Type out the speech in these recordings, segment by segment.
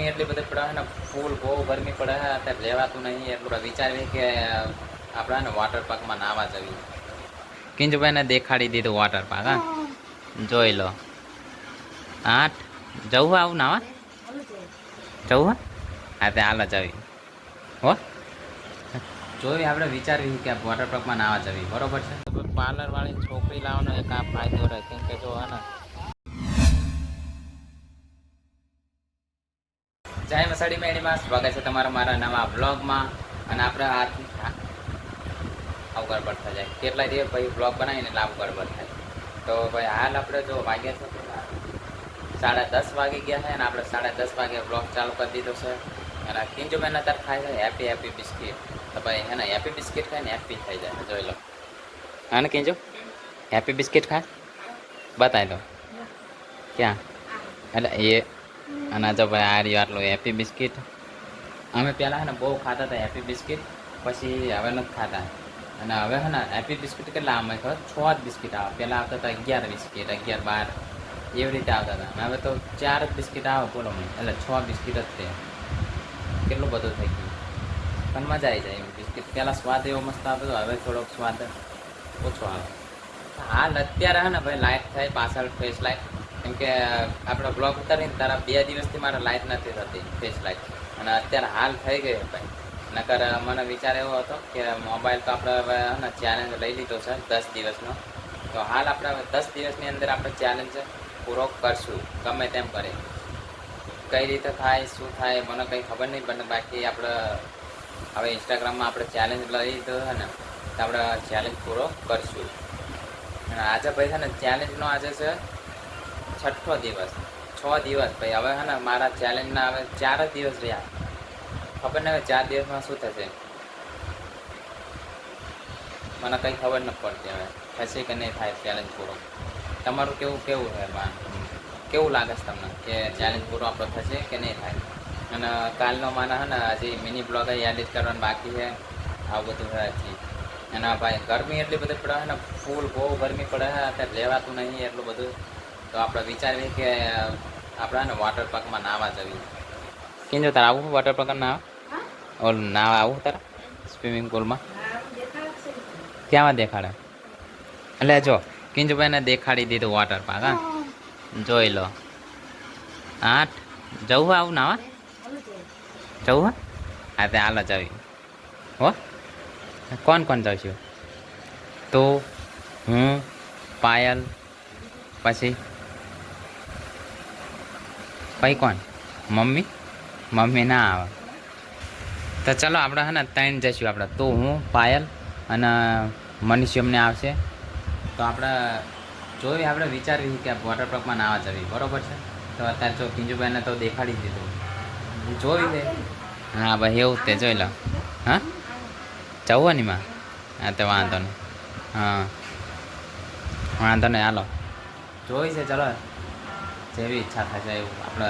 ગરમી એટલી બધી પડે ને, ફૂલ બહુ ગરમી પડે છે અત્યારે, લેવાતું નહીં. એટલું વિચારીએ કે આપણે ને વોટર પાર્કમાં નાહવા જવી. કિંજુભાઈને દેખાડી દીધું વોટર પાર્ક. હા, જોઈ લો. 8 જવું આવું નાવા જવું હા તે હાલ જવી હો. જોઈ આપણે વિચારવી કે વોટર પાર્કમાં નાવા જવી, બરોબર છે. પાર્લર વાળી છોકરી લાવવાનો એક આ ફાયદો રહે, કેમ કે જો હે ને જય મસાડી મેળીમાં સ્વાગત છે તમારા મારા નવા બ્લોગમાં. અને આપણે આવું ગડબડ થઈ જાય કેટલાય દિવસ પછી બ્લોગ બનાવીને એટલે આવું ગડબડ થાય. તો ભાઈ હાલ આપણે જો વાગ્યા છે 10:30 વાગી ગયા છે અને આપણે 10:30 વાગે બ્લોગ ચાલુ કરી દીધો છે. અને કિંજુભાઈ અત્યારે ખાય છે હેપી હેપી બિસ્કિટ. તો ભાઈ હે ને હેપી બિસ્કિટ ખાય ને હેપી થઈ જાય, જોઈ લો. હા ને કિંજુ હેપી બિસ્કિટ ખાય, બતાવી દો ક્યાં. એટલે એ અને જો ભાઈ આ રહ્યું આટલું હેપી બિસ્કિટ. અમે પહેલાં હે ને બહુ ખાતા હતા હેપી બિસ્કિટ, પછી હવે નથી ખાતા. અને હવે હે ને હેપી બિસ્કિટ કેટલા અમે ખબર 6 જ બિસ્કિટ આવે. પહેલાં આવતા હતા 11 બિસ્કિટ, 11, 12 એવી રીતે આવતા હતા. હવે તો 4 જ બિસ્કિટ આવે બોલો મને, એટલે 6 બિસ્કિટ જ છે. કેટલું બધું થઈ ગયું, પણ મજા આવી જાય. બિસ્કિટ પહેલાં સ્વાદ એવો મસ્ત આવતો હતો, હવે થોડોક સ્વાદ ઓછો આવે. હાલ અત્યારે હે ને ભાઈ લાઇટ થાય પાછળ ફેસ લાઇટ, કેમ કે આપણે બ્લોગ ઉતારીને તારા 2 દિવસથી મારે લાઇટ નથી થતી ફેસ લાઇટ. અને અત્યારે હાલ થઈ ગઈ ભાઈ. નકર મને વિચાર એવો હતો કે મોબાઈલ તો આપણે હવે ને ચેલેન્જ લઈ લીધો છે 10 દિવસનો. તો હાલ આપણે હવે 10 દિવસની અંદર આપણે ચેલેન્જ પૂરો કરશું, ગમે તેમ કરે. કઈ રીતે થાય શું થાય મને કંઈ ખબર નહીં, પણ બાકી આપણે હવે ઇન્સ્ટાગ્રામમાં આપણે ચેલેન્જ લઈ લીધો છે ને, તો આપણે ચેલેન્જ પૂરો કરશું. અને આજે ભાઈ છે ને ચેલેન્જનો આજે છે 6થો દિવસ. 6 દિવસ ભાઈ. હવે છે ને મારા ચેલેન્જના હવે 4 જ દિવસ રહ્યા. ખબર નહીં હવે 4 દિવસમાં શું થશે, મને કંઈ ખબર નથી પડતી. હવે થશે કે નહીં થાય ચેલેન્જ પૂરો. તમારું કેવું કેવું છે, કેવું લાગે છે તમને કે ચેલેન્જ પૂરો આપણો થશે કે નહીં થાય? અને કાલનો મારા છે ને હજી મિની બ્લોગ એડિટ કરવાનું બાકી છે, આવું બધું છે હજી. અને ભાઈ ગરમી એટલી બધી પડે છે ને, ફૂલ બહુ ગરમી પડે છે અત્યારે, લેવાતું નહીં એટલું બધું. તો આપણે વિચારીએ કે આપણે ને વોટર પાર્કમાં નાહવા જવી. કેમ તારે આવું વોટર પાર્ક ના ઓલ નાવા આવું તારે સ્વિમિંગ પુલમાં? ક્યાં દેખાડે? એટલે જો કિંજુભાઈને દેખાડી દીધું વોટર પાર્ક. હા, જોઈ લો. 8 જવું આવું નાવા જવું હા તે હાલ જવી હો. કોણ કોણ જઈશું? તું, હું, પાયલ, પછી કોણ? મમ્મી ના આવે તો ચલો આપણે હે ને 3 જઈશું. આપણે તું, હું, પાયલ અને મનીષ અમને આવશે. તો આપણે જોઈ આપણે વિચારવી કે વોટર પાર્કમાં નાવા જવી, બરોબર છે. તો અત્યારે જો કિંજુભાઈને તો દેખાડી દીધું, જોઈ લે. હા ભાઈ એવું તે જોઈ લો. હા જવું માં હા તો વાંધો નહીં. હા વાંધો નહીં, હાલો જોઈ છે. ચલો જેવી ઈચ્છા થશે એવું આપણે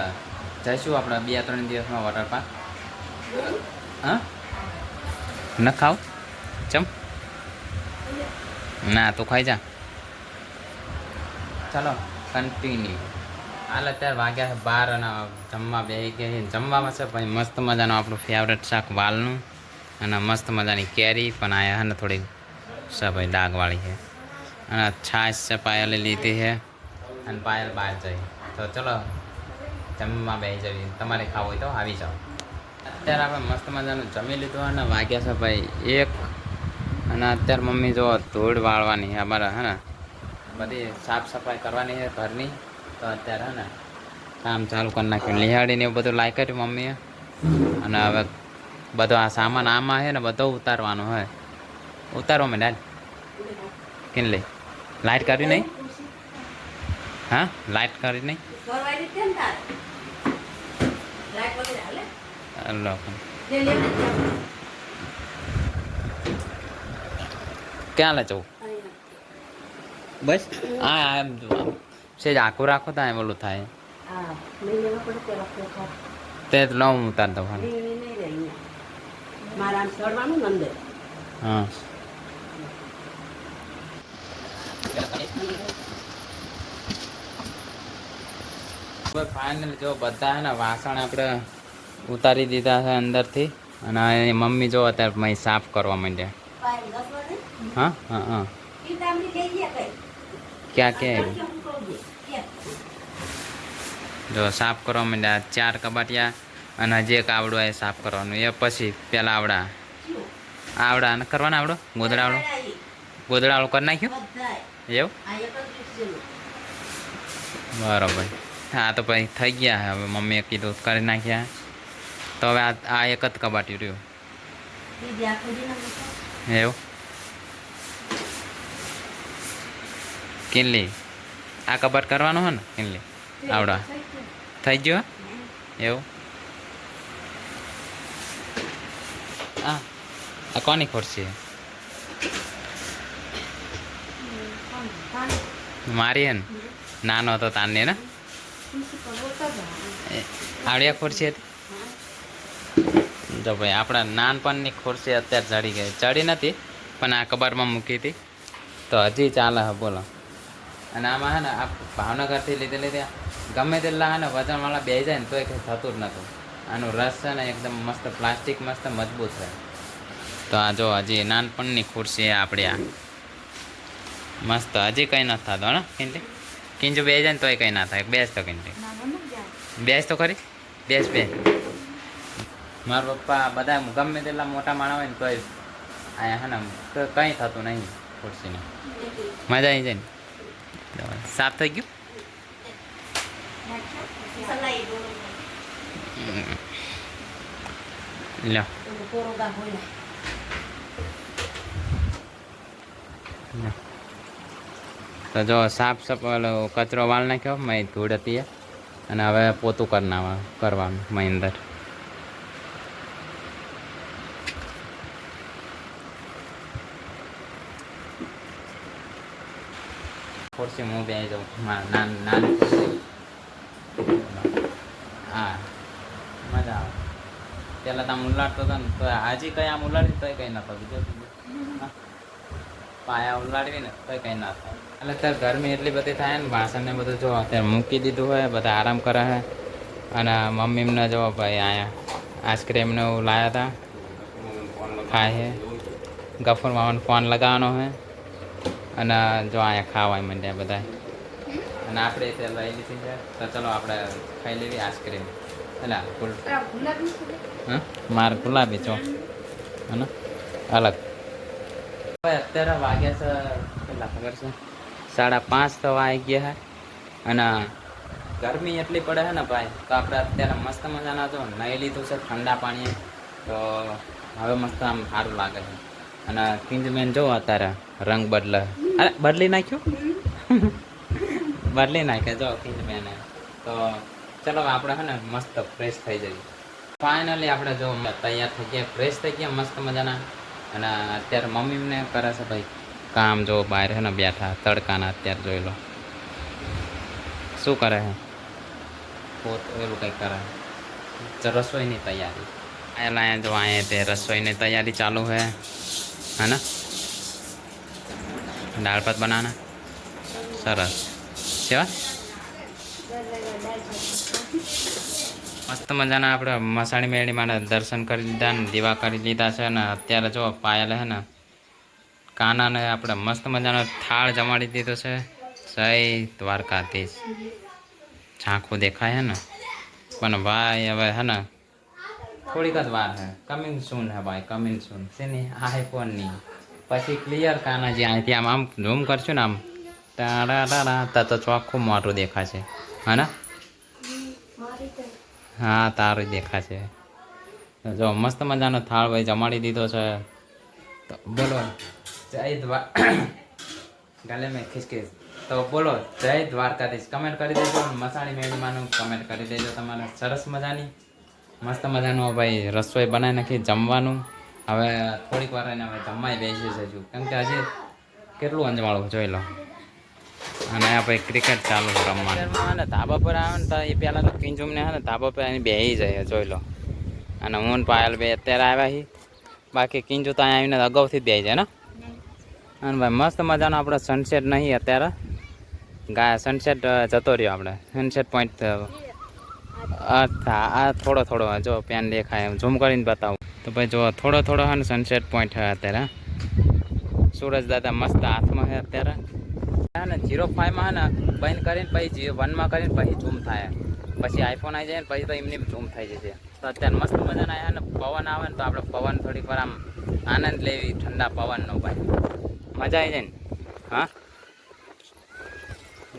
જઈશું. આપણે 2-3 દિવસમાં વોટર પાર્ક. હા ન ખાવ ચમ ના તું ખાઈ જા. ચલો કન્ટિન્યુ. હાલ અત્યારે વાગ્યા છે 12 અને જમવા બેસી ગયા છે. જમવામાં છે ભાઈ મસ્ત મજાનું આપણું ફેવરેટ શાક વાલનું, અને મસ્ત મજાની કેરી પણ આયા છે ને થોડી છે ભાઈ ડાઘવાળી છે. અને છાશ છે પાયલે લીધી છે, અને પાયલ બહાર જઈ. તો ચલો જમવા બેસી જઈએ. તમારે ખાવું હોય તો આવી જાઓ. અત્યારે આપણે મસ્ત મજાનું જમી લીધું અને વાગ્યા છે ભાઈ 1. અને અત્યારે મમ્મી જો ધૂળ વાળવાની છે અમારે, હે ને બધી સાફ સફાઈ કરવાની છે ઘરની. તો અત્યારે હે ને કામ ચાલુ કરી નાખ્યું, લિહાડીને એવું બધું લાઈ કર્યું મમ્મીએ. અને હવે બધો આ સામાન આમાં છે ને બધો ઉતારવાનો હોય. ઉતારવા મેં ડાલ કેમ લઈ લાઇટ કરી નહીં? હા લાઇટ કરી નહીં? ક્યાં લે જવું? બસ હા એમ સેજ આખું રાખો તો એમ ઓલું થાય. તે જ લઉં ઉતાર દઉં. હા ફાઇનલ જો બધા હે ને વાસણ આપણે ઉતારી દીધા છે અંદરથી અને એની મમ્મી જો અત્યારે મેં સાફ કરવા માંડ્યા. હા હા હા ક્યાં ક્યાં જો સાફ કરવા માંડ્યા 4 કબાટિયા અને હજી એક આવડો એ સાફ કરવાનું એ પછી પેલા આવડા કરવાના ગોદડાવાળું કરી નાખ્યું એવું બરાબર. હા તો પછી થઈ ગયા હવે મમ્મીએ કીધું કરી નાખ્યા તો હવે આ એક જ કબાટી રહ્યું એવું કિનલી આ કબાટ કરવાનો હોય ને કિનલી આવડા થઈ ગયો એવું આ કોની ખુરશી મારી હે ને નાનો હતો તારની ને આવડિયા ખુરશી હતી જો ભાઈ આપણા નાનપણની ખુરશી અત્યારે ચડી નથી પણ આ કબાટમાં મૂકી હતી તો હજી ચાલે હે બોલો. અને આમાં હે ને આ ભાવનગરથી લીધેલી ગમે તેટલા હે ને વજનવાળા બે જાય ને તોય કંઈ થતું જ નહોતું. આનું રસ છે ને એકદમ મસ્ત પ્લાસ્ટિક મસ્ત મજબૂત છે. તો આ જો હજી નાનપણની ખુરશી આપણી આ મસ્ત હજી કંઈ નથી થતું ને કિંજુ કિંજુ બે જાય ને તોય કંઈ ના થાય. બેસ તો કિંજુ બેસ તો ખરી બેસ બે. મારા પપ્પા બધા ગમે તેટલા મોટા માણસ હોય ને તોય અહીંયા હે ને કંઈ થતું નહીં ખુરશીને મજા આવી જાય ને. સાફ થઈ ગયું લો તો જો સાફ કચરો વાળ નાખ્યો મેં ધૂળ હતી અને હવે પોતું કરવાનું મેં અંદર. ખુરશી હું બે જાઉં નાની ખુરશી હા મજા આવે. પહેલાં તો આમ ઉલાડતો હતો ને તો હજી કંઈ આમ ઉલાડી તોય કંઈ ન થતું બીજું પાયા ઉલાડવી ને તોય કંઈ ના થાય. એટલે અત્યારે ગરમી એટલી બધી થાય ને વાસણને બધું જો અત્યારે મૂકી દીધું હોય બધા આરામ કરે છે. અને મમ્મીને જો ભાઈ અહીંયા આઈસ્ક્રીમને એવું લાવ્યા હતા ખાય છે. ગફુર મામાને ફોન લગાવવાનો છે અને જો અહીંયા ખાવા માંડ્યા બધા. અને આપણે તે લઈ લીધી છે તો ચલો આપણે ખાઈ લેવી આઈસ્ક્રીમ. એટલે હા મારે ગુલાબી ચો અને અલગ. અત્યારે વાગ્યા છે કેટલા ખબર છે 5:30 તો વાગી ગયા છે. અને ગરમી એટલી પડે છે ને ભાઈ તો આપણે અત્યારે મસ્ત મજાના જો નહીં લીધું છે ઠંડા પાણી તો હવે મસ્ત આમ સારું લાગે છે. અને કિંજમેન જો અત્યારે રંગ બદલી નાખ્યો બદલી નાખે જો કિંજમેને. તો ચલો આપણે છે ને મસ્ત ફ્રેશ થઈ જઈએ. ફાઇનલી આપણે જો તૈયાર થઈ ગયા ફ્રેશ થઈ ગયા મસ્ત મજાના. અને અત્યારે મમ્મીને કરે છે ભાઈ કામ જો બહાર છે ને બેઠા તડકાના. અત્યારે જોઈ લો શું કરે છે એવું કંઈક કરે છે રસોઈની તૈયારી. અહીંયા જો અહીંયા તે રસોઈની તૈયારી ચાલુ है ना. दाल भात बनाना सरस કેવા મસ્ત મજાના આપણે મસાણી મેળી માટે દર્શન કરી લીધા ને દીવા કરી લીધા છે. ને અત્યારે જો પાયલ હે ને કાનાને આપણે મસ્ત મજાનો થાળ જમાડી દીધો છે. જય દ્વારકાધીશ ઝાંખું દેખાય હે ને પણ ભાઈ હવે હે ને થોડીક જ વાર હે. કમિંગ સૂન હે ભાઈ કમિંગ સૂન શેની આઈફોનની પછી ક્લિયર કાનાજી અહીંથી આમ ઝૂમ કરશું ને આમ ટાડા તો ચોખ્ખું મોટું દેખાશે હે ને. હા તારું દેખાશે. જો મસ્ત મજાનો થાળ ભાઈ જમાડી દીધો છે. તો બોલો જય ગાલે મેં ખિસખીસ તો બોલો જય દ્વારકાધીશ કમેન્ટ કરી દેજો. મસાણી મેળીમાંનું કમેન્ટ કરી દેજો તમારે સરસ મજાની મસ્ત મજાનું ભાઈ રસોઈ બનાવી નાખી જમવાનું. હવે થોડીક વાર એને હવે જમવાય બેસી જજો કેમ કે હજી કેટલું અંજવાળું જોઈ લો. અને આ ભાઈ ક્રિકેટ ચાલુ રમવાનું. ધાબા પર આવે ને તો એ પહેલાં તો કિંજુમને હે ને ધાબા પર એને બેસી જાય જોઈ લો. અને હું પાયલ બે અત્યારે આવ્યા છીએ બાકી કિંજુ તો અહીંયા આવીને અગાઉથી જ બેસી જાય ને. અને ભાઈ મસ્ત મજાનો આપણે સનસેટ નહીં અત્યારે સનસેટ જતો રહ્યો આપણે સનસેટ પોઈન્ટ અચ્છા આ થોડો થોડો જો પેન દેખાય એમ ઝૂમ કરીને બતાવું તો ભાઈ જો થોડો થોડો હે ને સનસેટ પોઈન્ટ છે અત્યારે સૂરજ દાદા મસ્ત હાથમાં છે અત્યારે હા ને 0.5માં હે ને બંધ કરીને પછી 1માં કરીને પછી ઝૂમ થાય પછી આઈફોન આવી જાય ને પછી તો એમની ઝૂમ થઈ જશે તો અત્યારે મસ્ત મજાના આવ્યા ને પવન આવે ને તો આપણે પવન થોડીક વાર આમ આનંદ લેવી ઠંડા પવનનો ભાઈ મજા આવી જાય ને હા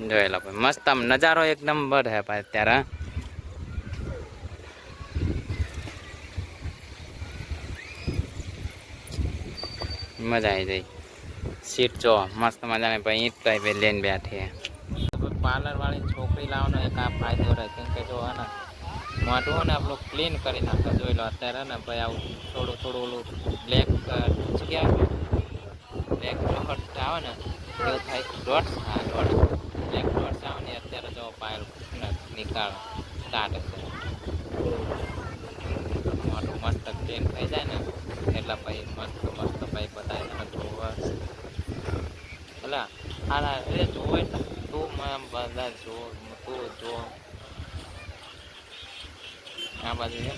જોયેલા ભાઈ મસ્ત આમ નજારો એક નંબર હે ભાઈ અત્યારે મજા આવી જાય સીટ જો મસ્ત મજાને ભાઈ ઈંટ ટાઈપે લઈને બેઠી પાર્લર વાળી છોકરી લાવવાનો એક આ ફાયદો રહે કેમ કે જો ને મોઢું હોય ને આપણું ક્લીન કરી નાખે જોઈ લો અત્યારે ને ભાઈ આવું થોડું થોડું ઓલું બ્લેક જગ્યા બ્લેક ડોટ્સ આવે ને એવું થાય ડોટ્સ હા ડોટ્સ બ્લેક ડોટ્સ આવે ને અત્યારે જો પાયલ નીકાળ કાઢે છે મોઢું મસ્ત ક્લીન થઈ જાય ને એટલે ભાઈ મસ્ત મસ્ત ભાઈ બતાવીને જોવા એટલે હા એ જોવે તું બધા જો તું જો આ બાજુ છે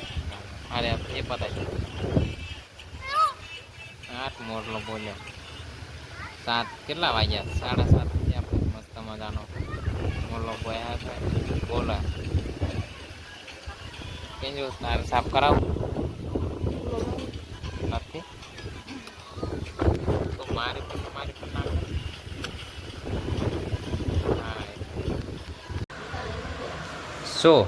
અરે એ પતાય 8 મોરલો બોલ્યો 7 કેટલા વાગ્યા 7:30 થયા મસ્ત મજાનો મોરલો બોયા છે બોલે કેમ જો તારે સાફ કરાવું નથી તો મારી પણ તમારી પણ નાખ હા શું